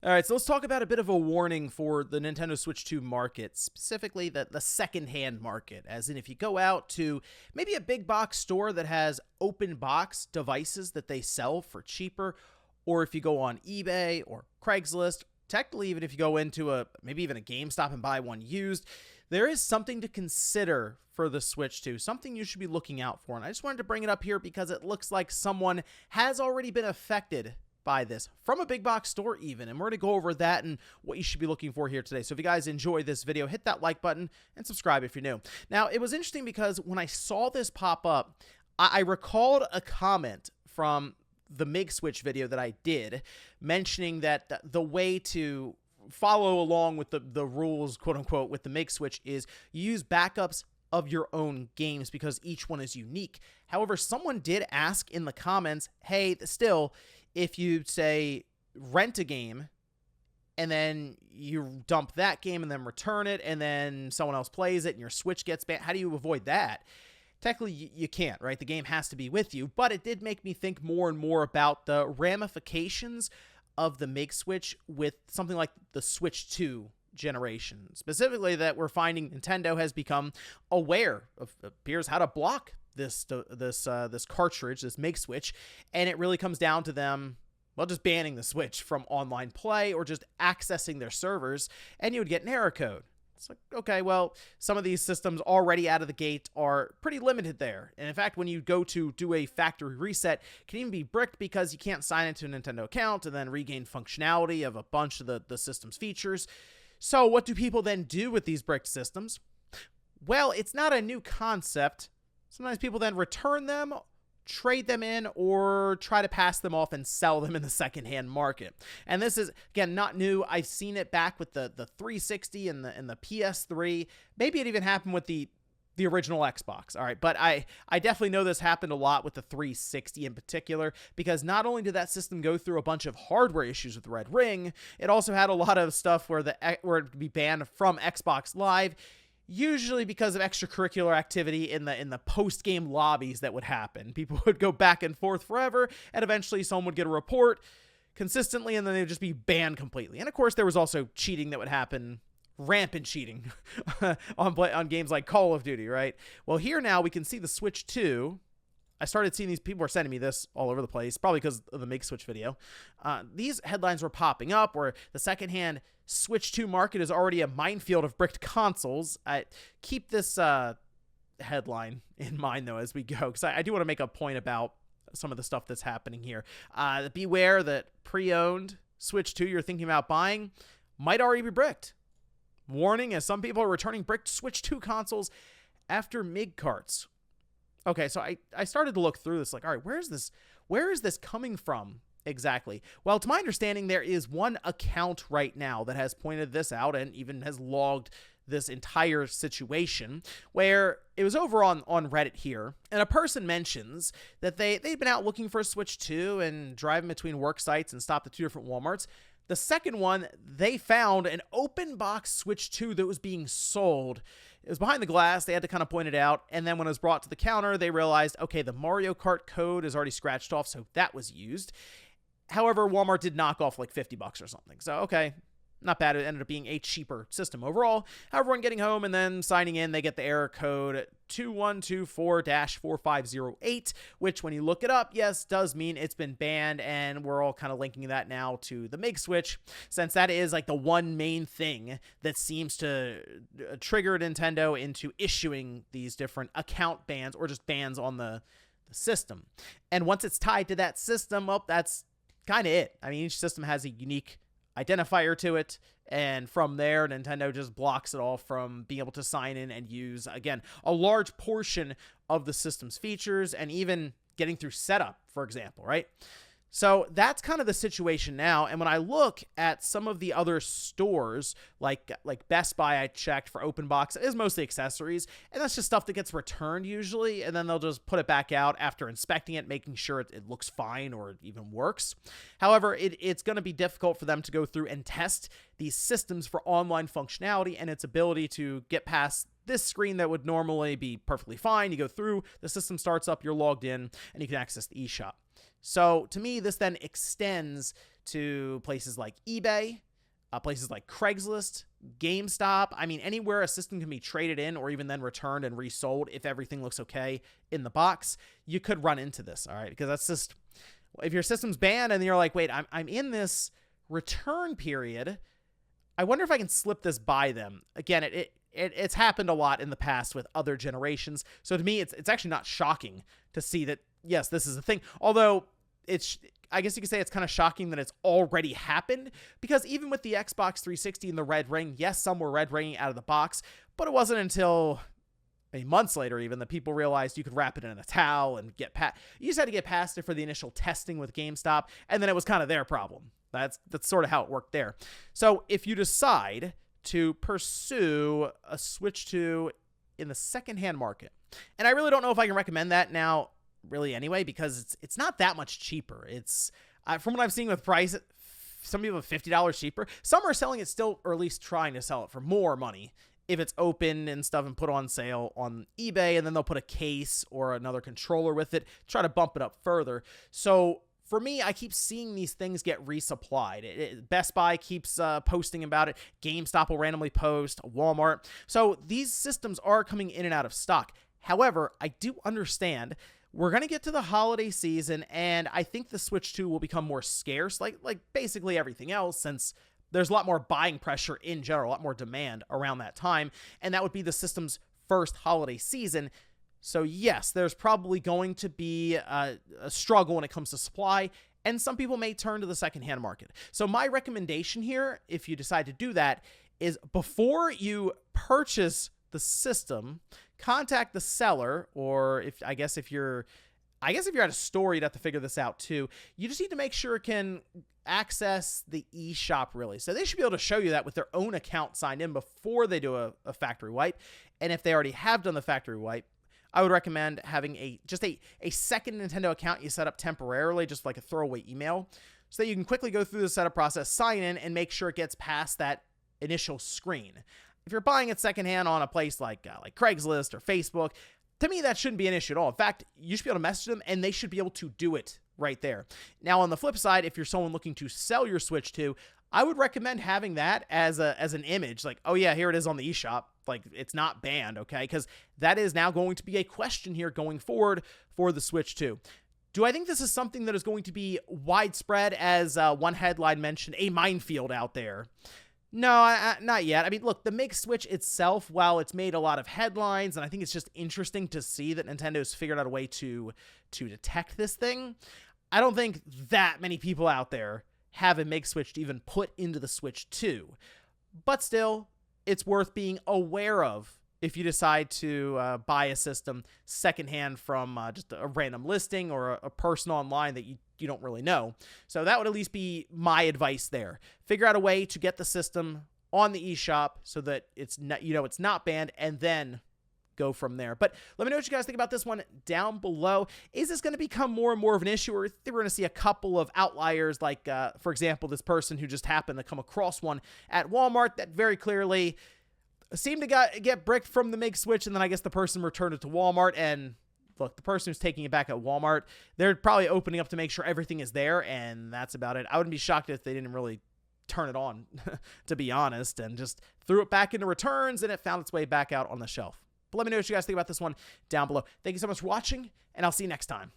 All right, so let's talk about a bit of a warning for the Nintendo Switch 2 market, specifically the secondhand market. As in, if you go out to maybe a big box store that has open box devices that they sell for cheaper, or if you go on eBay or Craigslist, technically, even if you go into maybe even a GameStop and buy one used, there is something to consider for the Switch 2, something you should be looking out for. And I just wanted to bring it up here because it looks like someone has already been affected by this from a big box store even, and we're going to go over that and what you should be looking for here today. So if you guys enjoy this video, hit that like button and subscribe if you're new. Now, it was interesting because when I saw this pop up, I recalled a comment from the MIG switch video that I did mentioning that the way to follow along with the rules, quote unquote, with the MIG switch is you use backups of your own games because each one is unique. However, someone did ask in the comments, hey, still, if you say rent a game and then you dump that game and then return it and then someone else plays it and your Switch gets banned, how do you avoid that? Technically, you can't, right? The game has to be with you, but it did make me think more and more about the ramifications of the MIG switch with something like the Switch 2 generation. Specifically, that we're finding Nintendo has become aware of, appears, how to block this cartridge, this MIG switch, and it really comes down to them, well, just banning the Switch from online play or just accessing their servers, and you would get an error code. It's like, okay, well, some of these systems already out of the gate are pretty limited there. And in fact, when you go to do a factory reset, it can even be bricked because you can't sign into a Nintendo account and then regain functionality of a bunch of the system's features. So what do people then do with these bricked systems? Well, it's not a new concept. Sometimes people then return them, trade them in, or try to pass them off and sell them in the secondhand market. And this is, again, not new. I've seen it back with the 360 and the PS3. Maybe it even happened with the original Xbox. All right. But I definitely know this happened a lot with the 360 in particular, because not only did that system go through a bunch of hardware issues with the Red Ring, it also had a lot of stuff where it would be banned from Xbox Live, usually because of extracurricular activity in the post-game lobbies that would happen. People would go back and forth forever, and eventually someone would get a report consistently, and then they would just be banned completely. And of course, there was also cheating that would happen, rampant cheating on games like Call of Duty, right? Well, here now we can see the Switch 2. I started seeing these people were sending me this all over the place, probably because of the MIG switch video. These headlines were popping up where the secondhand Switch 2 market is already a minefield of bricked consoles. Keep this headline in mind, though, as we go, because I do want to make a point about some of the stuff that's happening here. Beware that pre-owned Switch 2 you're thinking about buying might already be bricked. Warning, as some people are returning bricked Switch 2 consoles after MIG carts. Okay, so I started to look through this, like, all right, where is this coming from exactly? Well, to my understanding, there is one account right now that has pointed this out and even has logged this entire situation, where it was over on Reddit here, and a person mentions that they'd been out looking for a Switch 2 and driving between work sites and stopped at 2 different Walmarts. The second one, they found an open box Switch 2 that was being sold. It was behind the glass. They had to kind of point it out. And then when it was brought to the counter, they realized, okay, the Mario Kart code is already scratched off, so that was used. However, Walmart did knock off like $50 or something. So, okay, not bad. It ended up being a cheaper system overall. However, when getting home and then signing in, they get the error code 2124-4508, which when you look it up, yes, does mean it's been banned, and we're all kind of linking that now to the MIG switch, since that is like the one main thing that seems to trigger Nintendo into issuing these different account bans or just bans on the system. And once it's tied to that system, well, that's kind of it. I mean, each system has a unique identifier to it, and from there Nintendo just blocks it all from being able to sign in and use, again, a large portion of the system's features and even getting through setup, for example, right? So that's kind of the situation now. And when I look at some of the other stores, like Best Buy, I checked for open box, it is mostly accessories, and that's just stuff that gets returned usually, and then they'll just put it back out after inspecting it, making sure it looks fine or it even works. However, it's going to be difficult for them to go through and test these systems for online functionality and its ability to get past this screen that would normally be perfectly fine. You go through, the system starts up, you're logged in, and you can access the eShop. So to me, this then extends to places like eBay, places like Craigslist, GameStop. I mean, anywhere a system can be traded in or even then returned and resold if everything looks okay in the box, you could run into this, all right? Because that's just, if your system's banned and you're like, wait, I'm in this return period, I wonder if I can slip this by them. Again, it's happened a lot in the past with other generations. So to me, it's actually not shocking to see that, yes, this is a thing. Although I guess you could say it's kind of shocking that it's already happened, because even with the Xbox 360 and the red ring, yes, some were red ringing out of the box, but it wasn't until months later even that people realized you could wrap it in a towel and get past. You just had to get past it for the initial testing with GameStop, and then it was kind of their problem. That's sort of how it worked there. So if you decide to pursue a Switch 2 in the secondhand market, and I really don't know if I can recommend that now, really anyway, because it's not that much cheaper. It's from what I've seen with price, some people have $50 cheaper. Some are selling it still, or at least trying to sell it for more money if it's open and stuff and put on sale on eBay, and then they'll put a case or another controller with it, try to bump it up further. So for me, I keep seeing these things get resupplied. Best Buy keeps posting about it. GameStop will randomly post, Walmart. So these systems are coming in and out of stock. However, I do understand we're going to get to the holiday season, and I think the Switch 2 will become more scarce, like basically everything else, since there's a lot more buying pressure in general, a lot more demand around that time, and that would be the system's first holiday season. So yes, there's probably going to be a struggle when it comes to supply, and some people may turn to the secondhand market. So my recommendation here, if you decide to do that, is before you purchase the system, contact the seller, or if you're at a store, you'd have to figure this out too. You just need to make sure it can access the eShop, really. So they should be able to show you that with their own account signed in before they do a factory wipe. And if they already have done the factory wipe, I would recommend having a second Nintendo account you set up temporarily, just like a throwaway email, so that you can quickly go through the setup process, sign in, and make sure it gets past that initial screen. If you're buying it secondhand on a place like Craigslist or Facebook, to me, that shouldn't be an issue at all. In fact, you should be able to message them, and they should be able to do it right there. Now, on the flip side, if you're someone looking to sell your Switch 2, I would recommend having that as an image, like, oh yeah, here it is on the eShop. Like, it's not banned, okay? Because that is now going to be a question here going forward for the Switch 2. Do I think this is something that is going to be widespread, as one headline mentioned, a minefield out there? No, not yet. I mean, look, the Make Switch itself, while it's made a lot of headlines, and I think it's just interesting to see that Nintendo's figured out a way to detect this thing, I don't think that many people out there have a Make Switch to even put into the Switch 2. But still, it's worth being aware of if you decide to buy a system secondhand from just a random listing or a person online that you don't really know. So that would at least be my advice there. Figure out a way to get the system on the eShop so that it's not banned, and then go from there. But let me know what you guys think about this one down below. Is this going to become more and more of an issue, or we're going to see a couple of outliers, like, for example, this person who just happened to come across one at Walmart that very clearly seemed to get bricked from the Make Switch, and then I guess the person returned it to Walmart, and look, the person who's taking it back at Walmart, they're probably opening up to make sure everything is there, and that's about it. I wouldn't be shocked if they didn't really turn it on, to be honest, and just threw it back into returns, and it found its way back out on the shelf. But let me know what you guys think about this one down below. Thank you so much for watching, and I'll see you next time.